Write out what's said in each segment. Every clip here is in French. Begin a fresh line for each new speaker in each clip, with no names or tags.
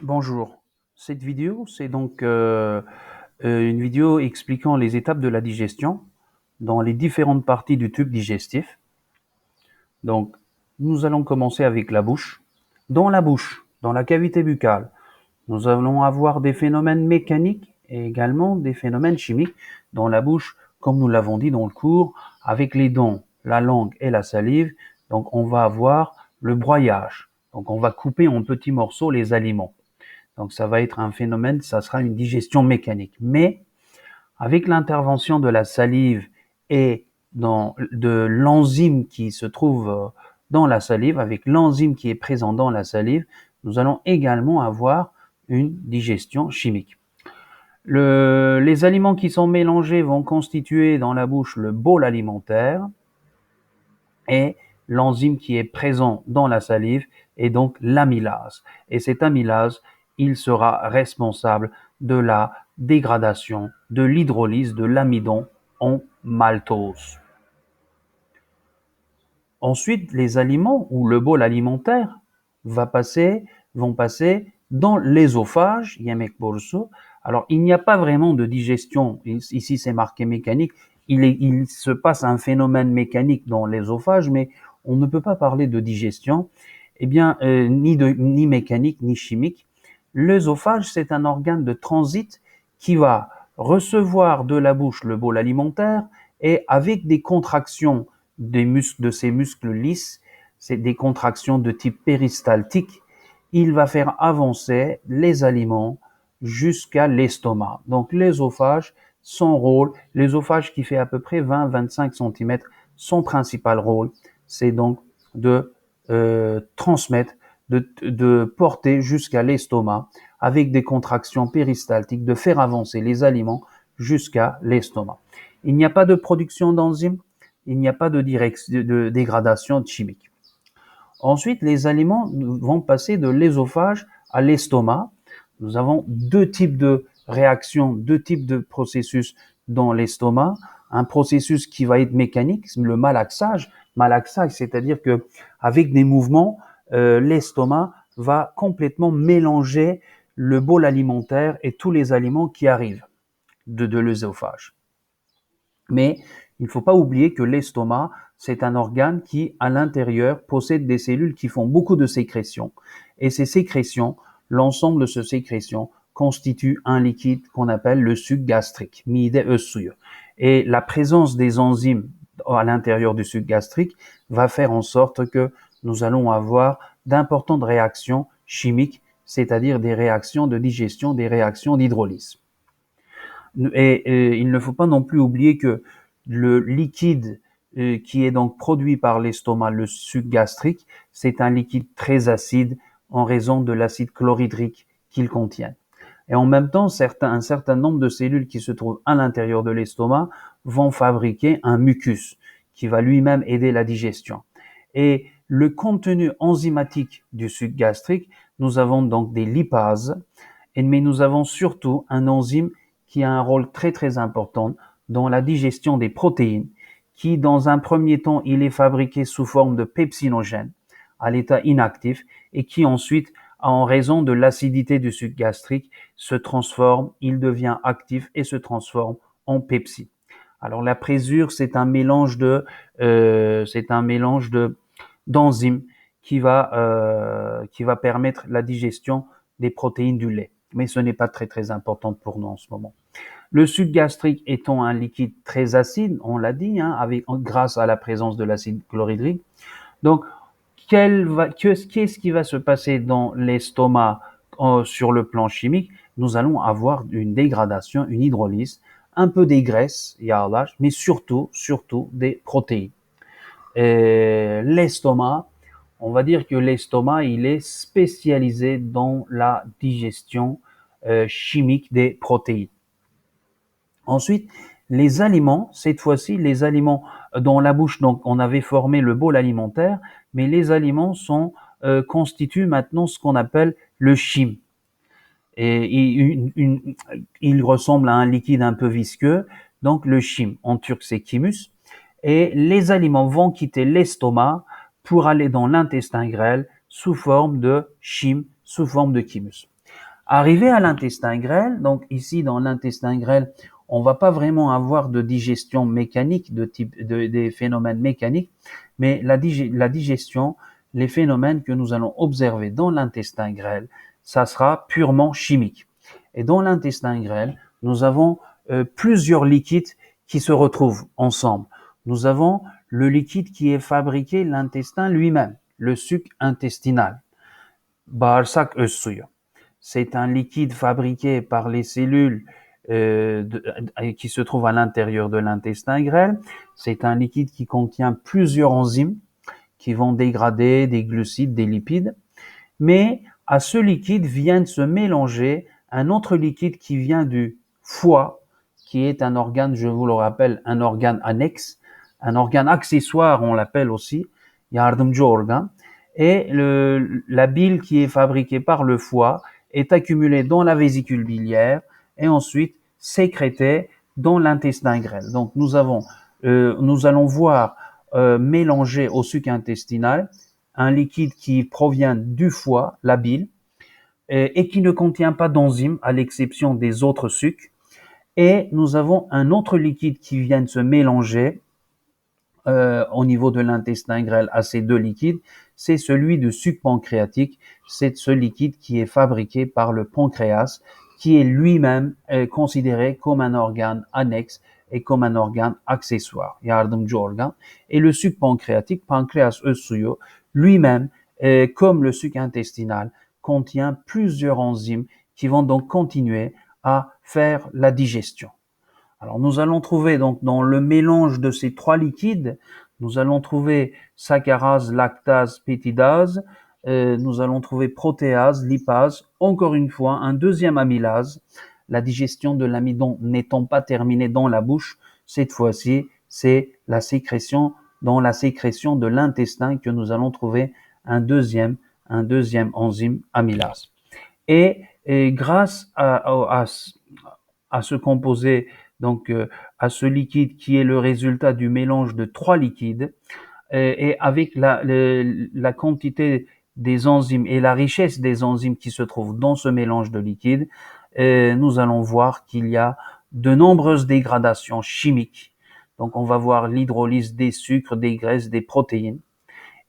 Bonjour, cette vidéo, c'est donc une vidéo expliquant les étapes de la digestion dans les différentes parties du tube digestif. Donc, nous allons commencer avec la bouche. Dans la bouche, dans la cavité buccale, nous allons avoir des phénomènes mécaniques et également des phénomènes chimiques dans la bouche, comme nous l'avons dit dans le cours, avec les dents, la langue et la salive. Donc, on va avoir le broyage. Donc, on va couper en petits morceaux les aliments. Donc ça va être un phénomène, ça sera une digestion mécanique. Mais avec l'intervention de la salive et de l'enzyme qui se trouve dans la salive, avec l'enzyme qui est présent dans la salive, nous allons également avoir une digestion chimique. Les aliments qui sont mélangés vont constituer dans la bouche le bol alimentaire et l'enzyme qui est présent dans la salive est donc l'amylase. Et cette amylase, il sera responsable de la dégradation, de l'hydrolyse de l'amidon en maltose. Ensuite, les aliments ou le bol alimentaire vont passer dans l'ésophage, Alors, il n'y a pas vraiment de digestion. Ici, c'est marqué mécanique. Il se passe un phénomène mécanique dans l'ésophage, mais on ne peut pas parler de digestion, ni mécanique, ni chimique. L'œsophage, c'est un organe de transit qui va recevoir de la bouche le bol alimentaire et avec des contractions de ces muscles lisses, c'est des contractions de type péristaltique, il va faire avancer les aliments jusqu'à l'estomac. Donc l'œsophage, son rôle, l'œsophage qui fait à peu près 20-25 cm, son principal rôle, c'est donc de transmettre, de porter jusqu'à l'estomac avec des contractions péristaltiques, de faire avancer les aliments jusqu'à l'estomac. Il n'y a pas de production d'enzymes, il n'y a pas de dégradation chimique. Ensuite, les aliments vont passer de l'ésophage à l'estomac. Nous avons deux types de réactions, deux types de processus dans l'estomac. Un processus qui va être mécanique, le malaxage. Malaxage, c'est-à-dire que avec des mouvements, l'estomac va complètement mélanger le bol alimentaire et tous les aliments qui arrivent de l'œsophage. Mais il ne faut pas oublier que l'estomac, c'est un organe qui, à l'intérieur, possède des cellules qui font beaucoup de sécrétions. Et ces sécrétions, l'ensemble de ces sécrétions, constitue un liquide qu'on appelle le suc gastrique, Et la présence des enzymes à l'intérieur du suc gastrique va faire en sorte que nous allons avoir d'importantes réactions chimiques, c'est-à-dire des réactions de digestion, des réactions d'hydrolyse. Et il ne faut pas non plus oublier que le liquide qui est donc produit par l'estomac, le suc gastrique, c'est un liquide très acide en raison de l'acide chlorhydrique qu'il contient. Et en même temps, un certain nombre de cellules qui se trouvent à l'intérieur de l'estomac vont fabriquer un mucus qui va lui-même aider la digestion. Et le contenu enzymatique du suc gastrique, nous avons donc des lipases, mais nous avons surtout un enzyme qui a un rôle très très important dans la digestion des protéines, qui dans un premier temps, il est fabriqué sous forme de pepsinogène à l'état inactif et qui ensuite, en raison de l'acidité du suc gastrique, se transforme, il devient actif et se transforme en pepsine. Alors la présure, c'est un mélange d'enzymes qui va permettre la digestion des protéines du lait. Mais ce n'est pas très très important pour nous en ce moment. Le suc gastrique étant un liquide très acide, on l'a dit, grâce à la présence de l'acide chlorhydrique. Donc, qu'est-ce qui va se passer dans l'estomac sur le plan chimique? Nous allons avoir une dégradation, une hydrolyse, un peu des graisses, mais surtout des protéines. Et l'estomac, on va dire que l'estomac, il est spécialisé dans la digestion chimique des protéines. Ensuite, les aliments, cette fois-ci, les aliments dans la bouche, donc on avait formé le bol alimentaire, mais les aliments constituent maintenant ce qu'on appelle le chyme. Et il ressemble à un liquide un peu visqueux, donc le chyme. En turc, c'est thymus. Et les aliments vont quitter l'estomac pour aller dans l'intestin grêle sous forme de chyme, sous forme de thymus. Arrivé à l'intestin grêle, donc ici dans l'intestin grêle, on va pas vraiment avoir de digestion mécanique, des phénomènes mécaniques, mais la digestion, les phénomènes que nous allons observer dans l'intestin grêle, ça sera purement chimique. Et dans l'intestin grêle, nous avons plusieurs liquides qui se retrouvent ensemble. Nous avons le liquide qui est fabriqué l'intestin lui-même, le suc intestinal. Bağırsak öz suyu. C'est un liquide fabriqué par les cellules qui se trouvent à l'intérieur de l'intestin grêle. C'est un liquide qui contient plusieurs enzymes qui vont dégrader des glucides, des lipides. Mais à ce liquide vient de se mélanger un autre liquide qui vient du foie, qui est un organe, je vous le rappelle, un organe annexe, un organe accessoire, on l'appelle aussi, yardımcı organ. Et la bile qui est fabriquée par le foie est accumulée dans la vésicule biliaire et ensuite sécrétée dans l'intestin grêle. Donc nous allons voir mélanger au suc intestinal un liquide qui provient du foie, la bile, et qui ne contient pas d'enzymes à l'exception des autres sucs. Et nous avons un autre liquide qui vient de se mélanger au niveau de l'intestin grêle à ces deux liquides, c'est celui de suc pancréatique. C'est ce liquide qui est fabriqué par le pancréas, qui est lui-même considéré comme un organe annexe et comme un organe accessoire, yardımcı organ. Et le suc pancréatique, pancréas öz suyu, lui-même, comme le suc intestinal, contient plusieurs enzymes qui vont donc continuer à faire la digestion. Alors nous allons trouver donc dans le mélange de ces trois liquides, nous allons trouver saccharase, lactase, pétidase, nous allons trouver protéase, lipase, encore une fois un deuxième amylase. La digestion de l'amidon n'étant pas terminée dans la bouche, cette fois-ci c'est la sécrétion de l'intestin que nous allons trouver un deuxième enzyme amylase. Et grâce à ce composé, donc à ce liquide qui est le résultat du mélange de trois liquides, et avec la quantité des enzymes et la richesse des enzymes qui se trouvent dans ce mélange de liquides, nous allons voir qu'il y a de nombreuses dégradations chimiques. Donc on va voir l'hydrolyse des sucres, des graisses, des protéines.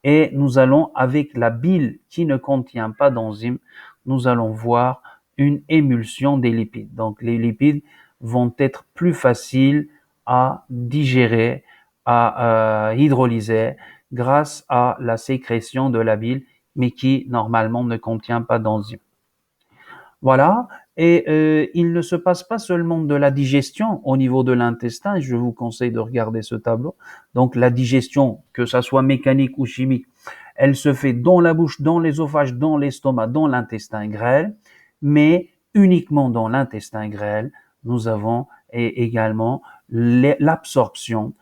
Et nous allons, avec la bile qui ne contient pas d'enzymes, nous allons voir une émulsion des lipides. Donc les lipides vont être plus faciles à digérer, à hydrolyser grâce à la sécrétion de la bile, mais qui normalement ne contient pas d'enzymes. Voilà, et il ne se passe pas seulement de la digestion au niveau de l'intestin, je vous conseille de regarder ce tableau. Donc la digestion, que ça soit mécanique ou chimique, elle se fait dans la bouche, dans l'ésophage, dans l'estomac, dans l'intestin grêle, mais uniquement dans l'intestin grêle, nous avons également l'absorption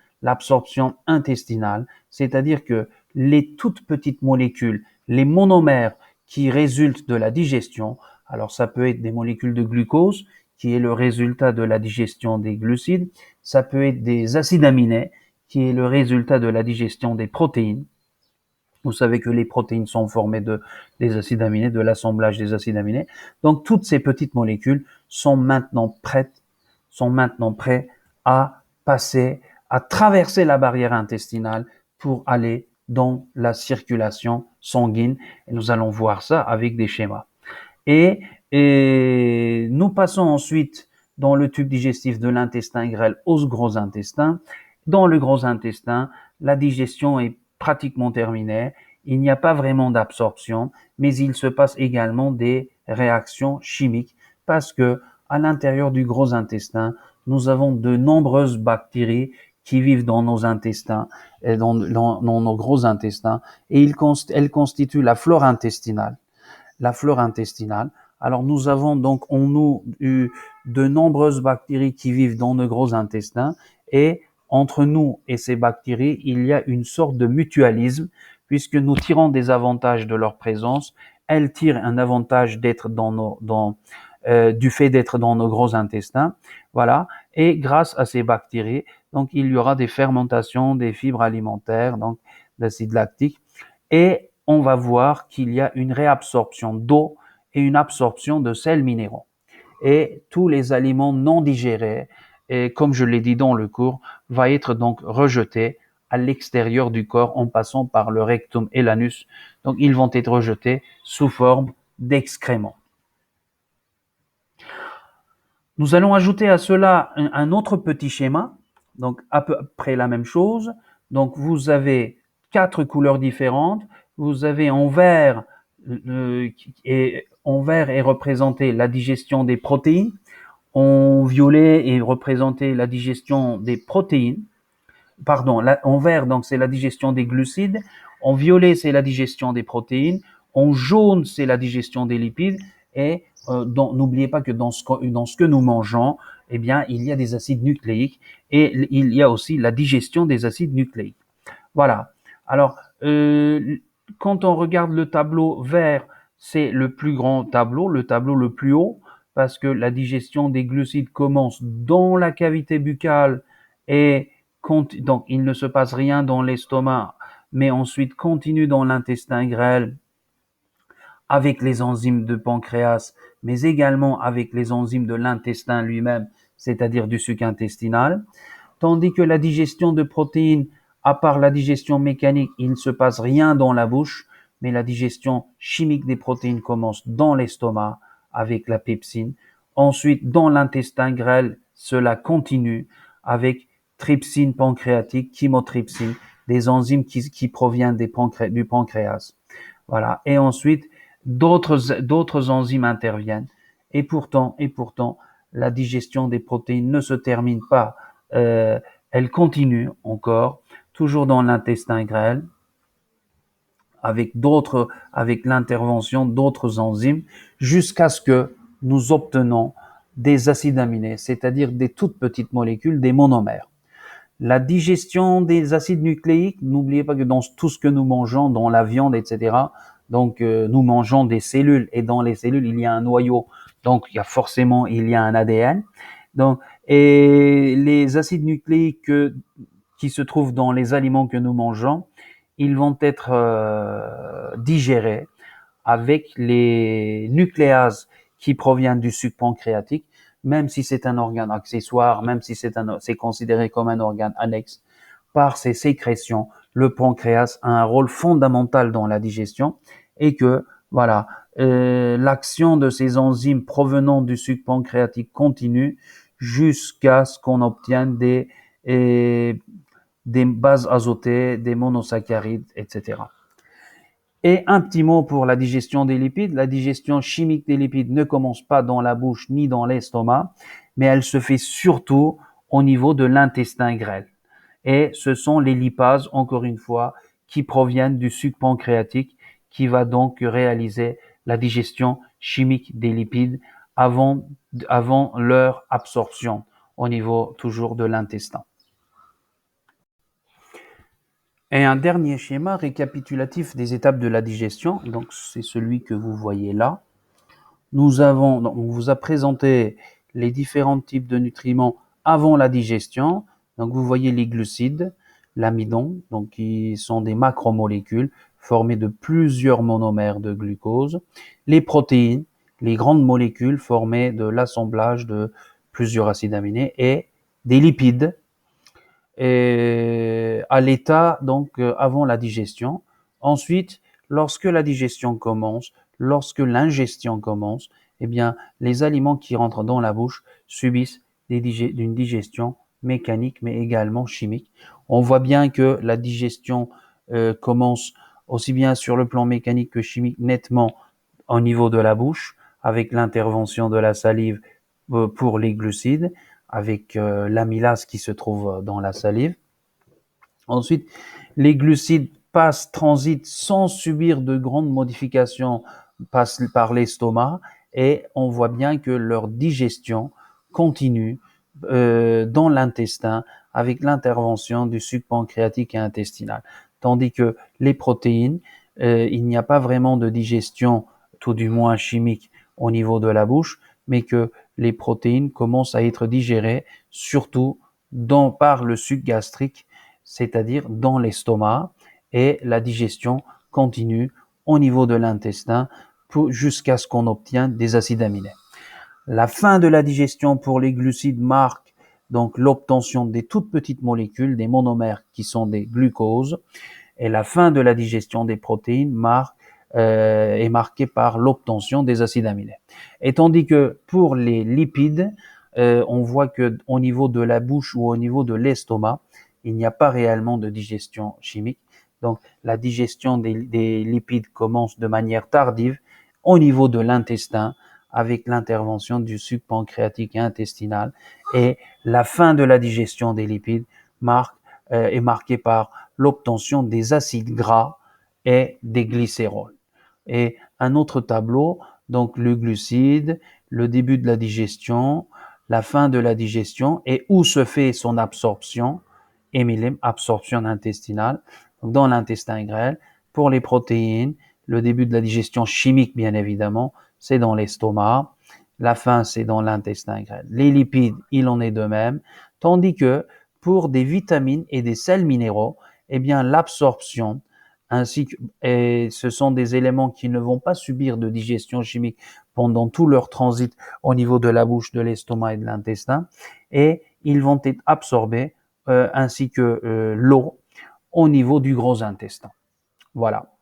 intestinale, c'est-à-dire que les toutes petites molécules, les monomères qui résultent de la digestion, alors ça peut être des molécules de glucose qui est le résultat de la digestion des glucides, ça peut être des acides aminés qui est le résultat de la digestion des protéines. Vous savez que les protéines sont formées des acides aminés, de l'assemblage des acides aminés. Donc toutes ces petites molécules sont maintenant prêtes à passer, à traverser la barrière intestinale pour aller dans la circulation sanguine. Et nous allons voir ça avec des schémas. Et nous passons ensuite dans le tube digestif de l'intestin grêle au gros intestin. Dans le gros intestin, la digestion est pratiquement terminée. Il n'y a pas vraiment d'absorption, mais il se passe également des réactions chimiques parce que à l'intérieur du gros intestin, nous avons de nombreuses bactéries qui vivent dans nos intestins et dans nos gros intestins, et elles constituent la flore intestinale. Alors nous avons donc en nous de nombreuses bactéries qui vivent dans le gros intestin, et entre nous et ces bactéries, il y a une sorte de mutualisme puisque nous tirons des avantages de leur présence. Elles tirent un avantage d'être du fait d'être dans nos gros intestins, voilà. Et grâce à ces bactéries, donc il y aura des fermentations, des fibres alimentaires, donc d'acide lactique, et on va voir qu'il y a une réabsorption d'eau et une absorption de sels minéraux. Et tous les aliments non digérés, et comme je l'ai dit dans le cours, va être donc rejetés à l'extérieur du corps en passant par le rectum et l'anus. Donc ils vont être rejetés sous forme d'excréments. Nous allons ajouter à cela un autre petit schéma, donc à peu près la même chose. Donc vous avez 4 couleurs différentes. Vous avez en vert, en vert est représenté la digestion des protéines. En violet est représenté la digestion des protéines. Pardon, en vert, donc c'est la digestion des glucides. En violet, c'est la digestion des protéines. En jaune, c'est la digestion des lipides. Et n'oubliez pas que dans ce que nous mangeons, eh bien, il y a des acides nucléiques et il y a aussi la digestion des acides nucléiques. Voilà. Alors, quand on regarde le tableau vert, c'est le plus grand tableau, le tableau le plus haut, parce que la digestion des glucides commence dans la cavité buccale et donc il ne se passe rien dans l'estomac, mais ensuite continue dans l'intestin grêle avec les enzymes de pancréas, mais également avec les enzymes de l'intestin lui-même, c'est-à-dire du suc intestinal, tandis que la digestion de protéines, à part la digestion mécanique, il ne se passe rien dans la bouche, mais la digestion chimique des protéines commence dans l'estomac avec la pepsine. Ensuite, dans l'intestin grêle, cela continue avec trypsine pancréatique, chymotrypsine, des enzymes qui proviennent du pancréas. Voilà. Et ensuite, d'autres enzymes interviennent. Et pourtant, la digestion des protéines ne se termine pas. Elle continue encore, toujours dans l'intestin grêle, avec l'intervention d'autres enzymes, jusqu'à ce que nous obtenons des acides aminés, c'est-à-dire des toutes petites molécules, des monomères. La digestion des acides nucléiques, n'oubliez pas que dans tout ce que nous mangeons, dans la viande, etc., donc nous mangeons des cellules et dans les cellules il y a un noyau, donc il y a un ADN. Donc et les acides nucléiques qui se trouvent dans les aliments que nous mangeons, ils vont être digérés avec les nucléases qui proviennent du suc pancréatique, même si c'est un organe accessoire, même si c'est considéré comme un organe annexe, par ses sécrétions, le pancréas a un rôle fondamental dans la digestion et que, voilà, l'action de ces enzymes provenant du suc pancréatique continue jusqu'à ce qu'on obtienne des bases azotées, des monosaccharides, etc. Et un petit mot pour la digestion des lipides. La digestion chimique des lipides ne commence pas dans la bouche ni dans l'estomac, mais elle se fait surtout au niveau de l'intestin grêle. Et ce sont les lipases, encore une fois, qui proviennent du suc pancréatique, qui va donc réaliser la digestion chimique des lipides avant leur absorption au niveau toujours de l'intestin. Et un dernier schéma récapitulatif des étapes de la digestion, donc c'est celui que vous voyez là. On vous a présenté les différents types de nutriments avant la digestion. Donc vous voyez les glucides, l'amidon, donc qui sont des macromolécules formées de plusieurs monomères de glucose, les protéines, les grandes molécules formées de l'assemblage de plusieurs acides aminés et des lipides et à l'état donc avant la digestion. Ensuite, lorsque la digestion commence, lorsque l'ingestion commence, eh bien les aliments qui rentrent dans la bouche subissent une digestion mécanique mais également chimique. On voit bien que la digestion commence aussi bien sur le plan mécanique que chimique nettement au niveau de la bouche avec l'intervention de la salive pour les glucides, avec l'amylase qui se trouve dans la salive. Ensuite, les glucides transitent sans subir de grandes modifications, passent par l'estomac et on voit bien que leur digestion continue dans l'intestin avec l'intervention du suc pancréatique et intestinal. Tandis que les protéines, il n'y a pas vraiment de digestion, tout du moins chimique, au niveau de la bouche, mais que les protéines commencent à être digérées surtout par le suc gastrique, c'est-à-dire dans l'estomac, et la digestion continue au niveau de l'intestin jusqu'à ce qu'on obtienne des acides aminés. La fin de la digestion pour les glucides marque donc l'obtention des toutes petites molécules, des monomères qui sont des glucoses, et la fin de la digestion des protéines est marquée par l'obtention des acides aminés. Et tandis que pour les lipides, on voit que au niveau de la bouche ou au niveau de l'estomac, il n'y a pas réellement de digestion chimique. Donc la digestion des lipides commence de manière tardive au niveau de l'intestin avec l'intervention du suc pancréatique et intestinal, et la fin de la digestion des lipides est marquée par l'obtention des acides gras et des glycérols. Et un autre tableau, donc le glucide, le début de la digestion, la fin de la digestion et où se fait son absorption, absorption intestinale, donc dans l'intestin grêle. Pour les protéines, le début de la digestion chimique, bien évidemment, c'est dans l'estomac. La fin, c'est dans l'intestin grêle. Les lipides, il en est de même. Tandis que pour des vitamines et des sels minéraux, eh bien, l'absorption, et ce sont des éléments qui ne vont pas subir de digestion chimique pendant tout leur transit au niveau de la bouche, de l'estomac et de l'intestin, et ils vont être absorbés ainsi que l'eau au niveau du gros intestin. Voilà.